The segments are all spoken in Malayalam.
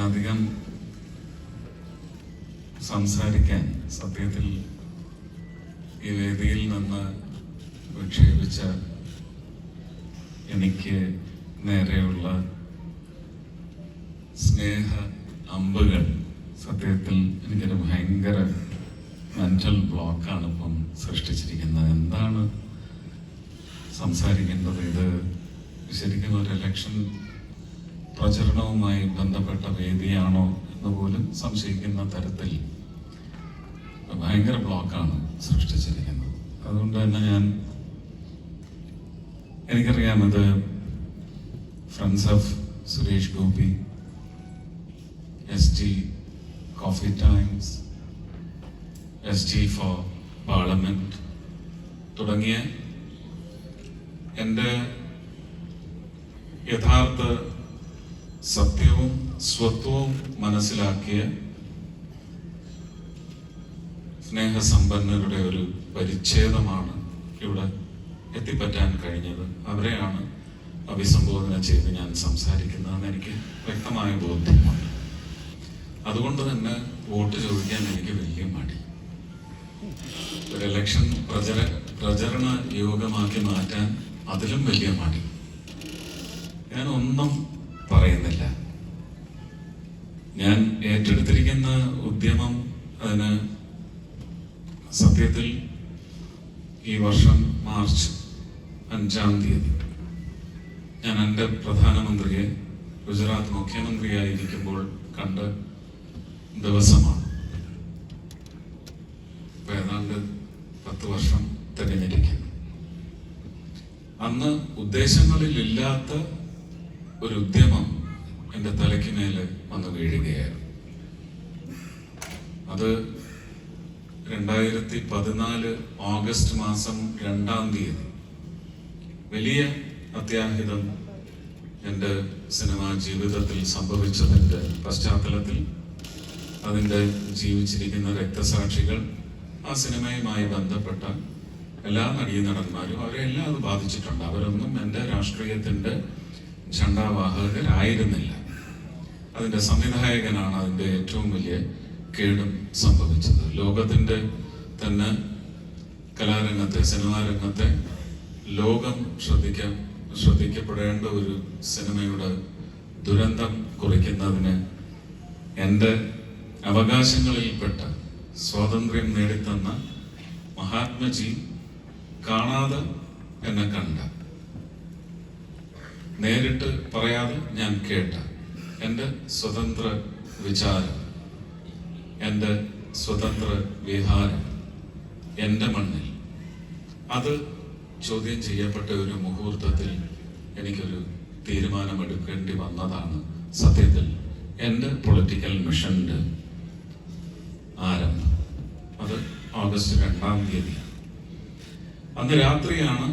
അധികം സംസാരിക്കാൻ സത്യത്തിൽ ഈ വേദിയിൽ നിന്ന് വിക്ഷേപിച്ച എനിക്ക് നേരെയുള്ള സ്നേഹ അമ്പുകൾ സത്യത്തിൽ എനിക്കൊരു ഭയങ്കര മെന്റൽ ബ്ലോക്കാണ് ഇപ്പം സൃഷ്ടിച്ചിരിക്കുന്നത്. എന്താണ് സംസാരിക്കേണ്ടത്? ഇത് ശരിക്കും ഒരു ഇലക്ഷൻ പ്രചരണവുമായി ബന്ധപ്പെട്ട വേദിയാണോ എന്ന് പോലും സംശയിക്കുന്ന തരത്തിൽ ഭയങ്കര ബ്ലോക്കാണ് സൃഷ്ടിച്ചിരിക്കുന്നത്. അതുകൊണ്ട് തന്നെ എനിക്കറിയാം, ഇത് friends of Suresh Gopi, ST coffee times, ST for parliament തുടങ്ങിയ എൻ്റെ യഥാർത്ഥ സത്യവും സ്വത്വവും മനസ്സിലാക്കിയ സ്നേഹസമ്പന്നരുടെ ഒരു പരിച്ഛേദമാണ് ഇവിടെ എത്തിപ്പറ്റാൻ കഴിഞ്ഞത്. അവരെയാണ് അഭിസംബോധന ചെയ്ത് ഞാൻ സംസാരിക്കുന്നതെന്ന് എനിക്ക് വ്യക്തമായ ബോധ്യമുണ്ട്. അതുകൊണ്ട് തന്നെ വോട്ട് ചോദിക്കാൻ എനിക്ക് വലിയ മടി. ഒരു ഇലക്ഷൻ പ്രചരണ യോഗമാക്കി മാറ്റാൻ അതിലും വലിയ മടി. ഞാൻ ഒന്നും പറയുന്നില്ല. ഞാൻ ഏറ്റെടുത്തിരിക്കുന്ന ഉദ്യമം, അതിന് സത്യത്തിൽ ഈ വർഷം മാർച്ച് 5-ാം തീയതി ഞാൻ എൻ്റെ പ്രധാനമന്ത്രിയെ ഗുജറാത്ത് മുഖ്യമന്ത്രിയായിരിക്കുമ്പോൾ കണ്ട ദിവസമാണ്. ഇപ്പൊ ഏതാണ്ട് 10 വർഷം തികഞ്ഞിരിക്കുന്നു. അന്ന് ഉദ്ദേശങ്ങളിലില്ലാത്ത ഒരു ഉദ്യമം എൻ്റെ തലയ്ക്ക് മേലെ വന്ന് വീഴുകയായിരുന്നു. അത് 2014 ഓഗസ്റ്റ് മാസം 2-ാം തീയതി വലിയ അത്യാഹിതം എൻ്റെ സിനിമാ ജീവിതത്തിൽ സംഭവിച്ചതിൻ്റെ പശ്ചാത്തലത്തിൽ അതിൻ്റെ ജീവിച്ചിരിക്കുന്ന രക്തസാക്ഷികൾ, ആ സിനിമയുമായി ബന്ധപ്പെട്ട എല്ലാ നടീനടന്മാരും, അവരെല്ലാം അത് ബാധിച്ചിട്ടുണ്ട്. അവരൊന്നും എൻ്റെ രാഷ്ട്രീയത്തിൻ്റെ ഝണ്ഡാവാഹകരായിരുന്നില്ല. അതിൻ്റെ സംവിധായകനാണ് അതിൻ്റെ ഏറ്റവും വലിയ കേടും സംഭവിച്ചത്. ലോകത്തിൻ്റെ തന്നെ കലാരംഗത്തെ, സിനിമാ രംഗത്തെ ലോകം ശ്രദ്ധിക്കപ്പെടേണ്ട ഒരു സിനിമയുടെ ദുരന്തം കുറിക്കുന്നതിന് എൻ്റെ അവകാശങ്ങളിൽപ്പെട്ട സ്വാതന്ത്ര്യം നേടിത്തന്ന മഹാത്മജി കാണാതെ എന്നെ കണ്ട, നേരിട്ട് പറയാതെ ഞാൻ കേട്ട എൻ്റെ സ്വതന്ത്ര വിചാരം, എൻ്റെ സ്വതന്ത്ര വിഹാരം എൻ്റെ മണ്ണിൽ അത് ചോദ്യം ചെയ്യപ്പെട്ട ഒരു മുഹൂർത്തത്തിൽ എനിക്കൊരു തീരുമാനമെടുക്കേണ്ടി വന്നതാണ് സത്യത്തിൽ എൻ്റെ പൊളിറ്റിക്കൽ മിഷന്റെ ആരംഭം. അത് ഓഗസ്റ്റ് 2-ാം തീയതിയാണ്. അന്ന് രാത്രിയാണ്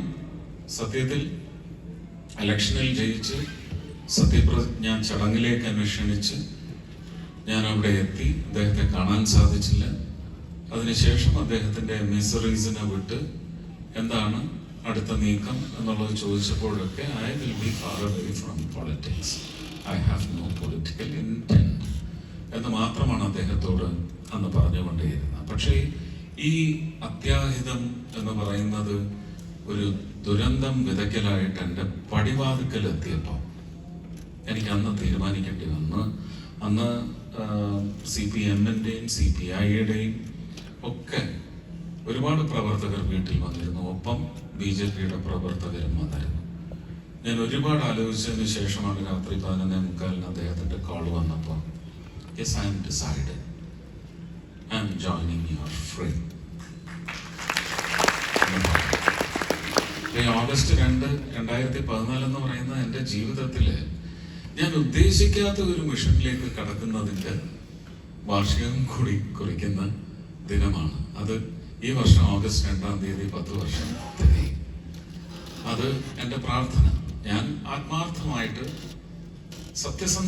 സത്യത്തിൽ ഇലക്ഷനിൽ ജയിച്ച് സത്യപ്രതിജ്ഞ ചടങ്ങിലേക്ക് ക്ഷണിച്ച് ഞാൻ അവിടെ എത്തി. അദ്ദേഹത്തെ കാണാൻ സാധിച്ചില്ല. അതിനുശേഷം അദ്ദേഹത്തിന്റെ മിസറീസിനെ വിട്ട് എന്താണ് അടുത്ത നീക്കം എന്നുള്ളത് ചോദിച്ചപ്പോഴൊക്കെ I will be far away from politics, I have no political intent എന്ന് മാത്രമാണ് അദ്ദേഹത്തോട് അന്ന് പറഞ്ഞുകൊണ്ടേയിരുന്നത്. പക്ഷേ ഈ അത്യാഹിതം എന്ന് പറയുന്നത് ഒരു ദുരന്തം വിതയ്ക്കലായിട്ട് എൻ്റെ പടിവാതിക്കലെത്തിയപ്പോൾ എനിക്ക് അന്ന് തീരുമാനിക്കേണ്ടി വന്നു. അന്ന് CPM-ന്റെയും CPI-യുടെയും ഒക്കെ ഒരുപാട് പ്രവർത്തകർ വീട്ടിൽ വന്നിരുന്നു. ഒപ്പം BJP-യുടെ പ്രവർത്തകരും വന്നിരുന്നു. ഞാൻ ഒരുപാട് ആലോചിച്ചതിന് ശേഷമാണ് രാത്രി 11:45 അദ്ദേഹത്തിന്റെ കോൾ വന്നപ്പോൾ yes, I am decided. I am joining your frame. August 2, 2014 എന്ന് പറയുന്ന എൻ്റെ ജീവിതത്തില് ഞാൻ ഉദ്ദേശിക്കാത്ത ഒരു മിഷനിലേക്ക് കടക്കുന്നതിന്റെ വാർഷികം കൂടി കുറിക്കുന്ന ദിനമാണ്. അത് ഈ വർഷം ഓഗസ്റ്റ് 2-ാം തീയതി 10 വർഷം തികയും. അത് എൻ്റെ പ്രാർത്ഥന. ഞാൻ ആത്മാർത്ഥമായിട്ട് സത്യസന്ധ